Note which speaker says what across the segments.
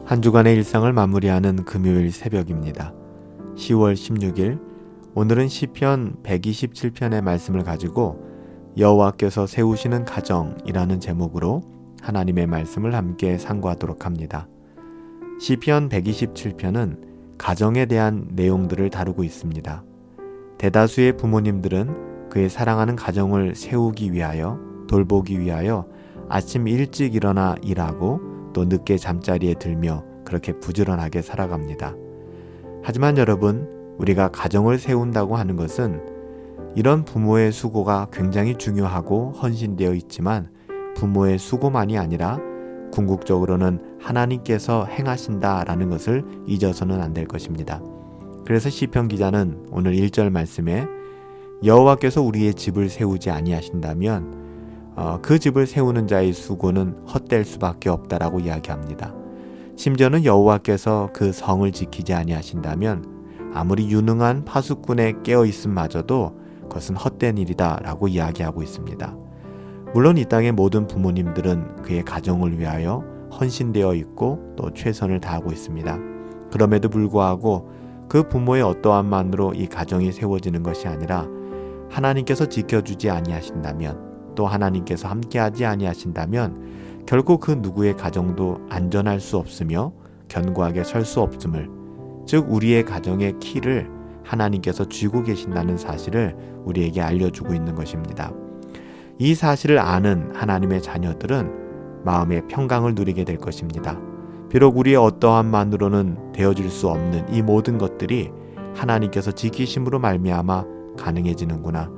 Speaker 1: 한 주간의 일상을 마무리하는 금요일 새벽입니다. 10월 16일, 오늘은 시편 127편의 말씀을 가지고 여호와께서 세우시는 가정이라는 제목으로 하나님의 말씀을 함께 상고하도록 합니다. 시편 127편은 가정에 대한 내용들을 다루고 있습니다. 대다수의 부모님들은 그의 사랑하는 가정을 세우기 위하여, 돌보기 위하여 아침 일찍 일어나 일하고 또 늦게 잠자리에 들며 그렇게 부지런하게 살아갑니다. 하지만 여러분, 우리가 가정을 세운다고 하는 것은 이런 부모의 수고가 굉장히 중요하고 헌신되어 있지만 부모의 수고만이 아니라 궁극적으로는 하나님께서 행하신다라는 것을 잊어서는 안 될 것입니다. 그래서 시편 기자는 오늘 1절 말씀에 여호와께서 우리의 집을 세우지 아니하신다면 그 집을 세우는 자의 수고는 헛될 수밖에 없다라고 이야기합니다. 심지어는 여호와께서 그 성을 지키지 아니하신다면 아무리 유능한 파수꾼에 깨어 있음마저도 그것은 헛된 일이다라고 이야기하고 있습니다. 물론 이 땅의 모든 부모님들은 그의 가정을 위하여 헌신되어 있고 또 최선을 다하고 있습니다. 그럼에도 불구하고 그 부모의 어떠함만으로 이 가정이 세워지는 것이 아니라 하나님께서 지켜주지 아니하신다면 또 하나님께서 함께하지 아니하신다면 결코 그 누구의 가정도 안전할 수 없으며 견고하게 설 수 없음을, 즉 우리의 가정의 키를 하나님께서 쥐고 계신다는 사실을 우리에게 알려주고 있는 것입니다. 이 사실을 아는 하나님의 자녀들은 마음의 평강을 누리게 될 것입니다. 비록 우리의 어떠함만으로는 되어질 수 없는 이 모든 것들이 하나님께서 지키심으로 말미암아 가능해지는구나.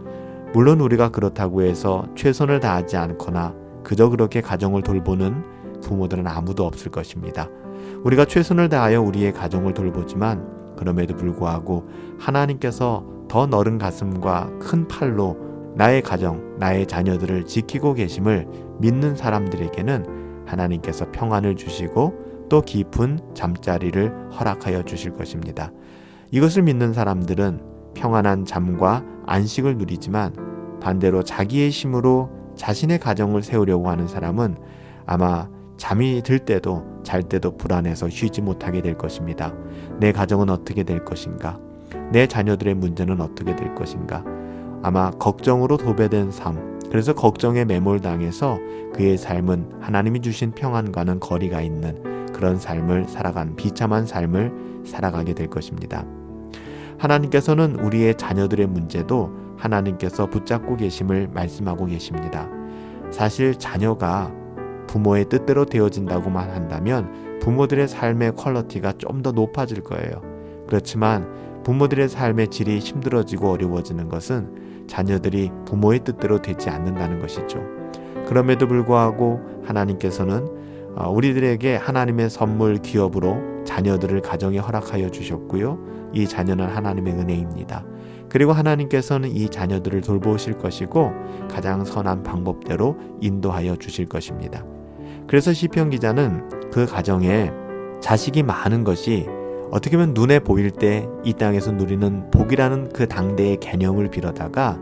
Speaker 1: 물론 우리가 그렇다고 해서 최선을 다하지 않거나 그저 그렇게 가정을 돌보는 부모들은 아무도 없을 것입니다. 우리가 최선을 다하여 우리의 가정을 돌보지만 그럼에도 불구하고 하나님께서 더 넓은 가슴과 큰 팔로 나의 가정, 나의 자녀들을 지키고 계심을 믿는 사람들에게는 하나님께서 평안을 주시고 또 깊은 잠자리를 허락하여 주실 것입니다. 이것을 믿는 사람들은 평안한 잠과 안식을 누리지만 반대로 자기의 힘으로 자신의 가정을 세우려고 하는 사람은 아마 잠이 들 때도 잘 때도 불안해서 쉬지 못하게 될 것입니다. 내 가정은 어떻게 될 것인가? 내 자녀들의 문제는 어떻게 될 것인가? 아마 걱정으로 도배된 삶, 그래서 걱정에 매몰당해서 그의 삶은 하나님이 주신 평안과는 거리가 있는 그런 삶을 살아간 비참한 삶을 살아가게 될 것입니다. 하나님께서는 우리의 자녀들의 문제도 하나님께서 붙잡고 계심을 말씀하고 계십니다. 사실 자녀가 부모의 뜻대로 되어진다고만 한다면 부모들의 삶의 퀄리티가 좀 더 높아질 거예요. 그렇지만 부모들의 삶의 질이 힘들어지고 어려워지는 것은 자녀들이 부모의 뜻대로 되지 않는다는 것이죠. 그럼에도 불구하고 하나님께서는 우리들에게 하나님의 선물 기업으로 자녀들을 가정에 허락하여 주셨고요. 이 자녀는 하나님의 은혜입니다. 그리고 하나님께서는 이 자녀들을 돌보실 것이고 가장 선한 방법대로 인도하여 주실 것입니다. 그래서 시편 기자는 그 가정에 자식이 많은 것이 어떻게 보면 눈에 보일 때 이 땅에서 누리는 복이라는 그 당대의 개념을 빌어다가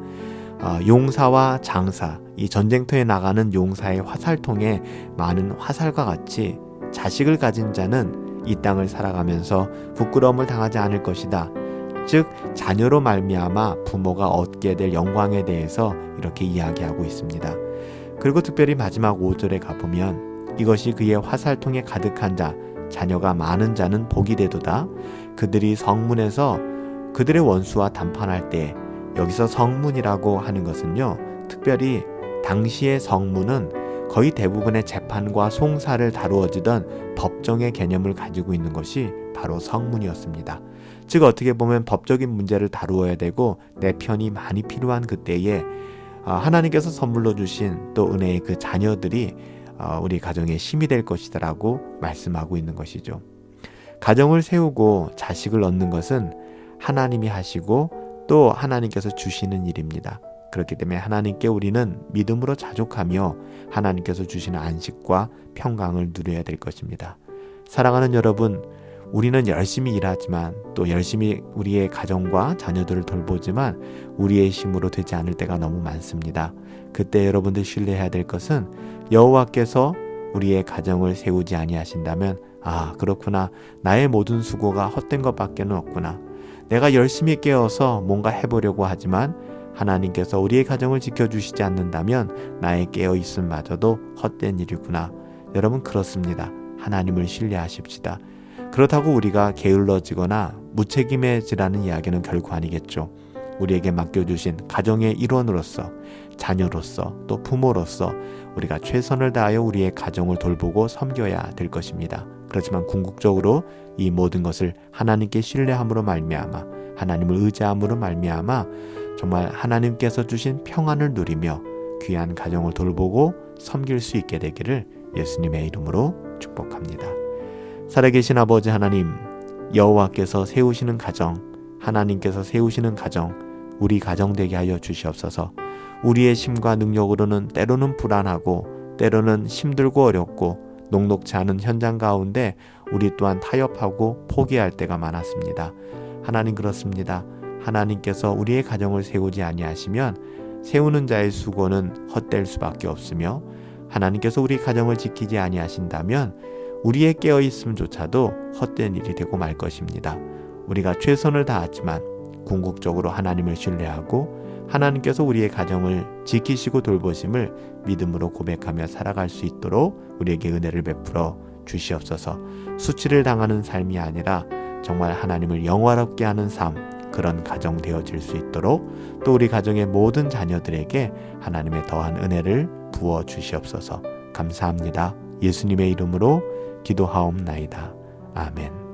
Speaker 1: 용사와 장사, 이 전쟁터에 나가는 용사의 화살통에 많은 화살과 같이 자식을 가진 자는 이 땅을 살아가면서 부끄러움을 당하지 않을 것이다. 즉 자녀로 말미암아 부모가 얻게 될 영광에 대해서 이렇게 이야기하고 있습니다. 그리고 특별히 마지막 5절에 가보면 이것이 그의 화살통에 가득한 자, 자녀가 많은 자는 복이 되도다. 그들이 성문에서 그들의 원수와 담판할 때, 여기서 성문이라고 하는 것은요, 특별히 당시의 성문은 거의 대부분의 재판과 송사를 다루어지던 법정의 개념을 가지고 있는 것이 바로 성문이었습니다. 즉 어떻게 보면 법적인 문제를 다루어야 되고 내 편이 많이 필요한 그때에 하나님께서 선물로 주신 또 은혜의 그 자녀들이 우리 가정의 힘이 될 것이다라고 말씀하고 있는 것이죠. 가정을 세우고 자식을 얻는 것은 하나님이 하시고 또 하나님께서 주시는 일입니다. 그렇기 때문에 하나님께 우리는 믿음으로 자족하며 하나님께서 주시는 안식과 평강을 누려야 될 것입니다. 사랑하는 여러분, 우리는 열심히 일하지만 또 열심히 우리의 가정과 자녀들을 돌보지만 우리의 힘으로 되지 않을 때가 너무 많습니다. 그때 여러분들 신뢰해야 될 것은 여호와께서 우리의 가정을 세우지 아니하신다면 아, 그렇구나. 나의 모든 수고가 헛된 것밖에는 없구나. 내가 열심히 깨어서 뭔가 해보려고 하지만 하나님께서 우리의 가정을 지켜주시지 않는다면 나의 깨어있음마저도 헛된 일이구나. 여러분, 그렇습니다. 하나님을 신뢰하십시다. 그렇다고 우리가 게을러지거나 무책임해지라는 이야기는 결코 아니겠죠. 우리에게 맡겨주신 가정의 일원으로서, 자녀로서, 또 부모로서 우리가 최선을 다하여 우리의 가정을 돌보고 섬겨야 될 것입니다. 그렇지만 궁극적으로 이 모든 것을 하나님께 신뢰함으로 말미암아, 하나님을 의지함으로 말미암아 정말 하나님께서 주신 평안을 누리며 귀한 가정을 돌보고 섬길 수 있게 되기를 예수님의 이름으로 축복합니다. 살아계신 아버지 하나님, 여호와께서 세우시는 가정, 하나님께서 세우시는 가정, 우리 가정 되게 하여 주시옵소서. 우리의 힘과 능력으로는 때로는 불안하고 때로는 힘들고 어렵고 녹록지 않은 현장 가운데 우리 또한 타협하고 포기할 때가 많았습니다. 하나님, 그렇습니다. 하나님께서 우리의 가정을 세우지 아니하시면 세우는 자의 수고는 헛될 수밖에 없으며, 하나님께서 우리 가정을 지키지 아니하신다면 우리의 깨어있음조차도 헛된 일이 되고 말 것입니다. 우리가 최선을 다하지만 궁극적으로 하나님을 신뢰하고 하나님께서 우리의 가정을 지키시고 돌보심을 믿음으로 고백하며 살아갈 수 있도록 우리에게 은혜를 베풀어 주시옵소서. 수치를 당하는 삶이 아니라 정말 하나님을 영화롭게 하는 삶, 그런 가정 되어질 수 있도록 또 우리 가정의 모든 자녀들에게 하나님의 더한 은혜를 부어 주시옵소서. 감사합니다. 예수님의 이름으로 기도하옵나이다. 아멘.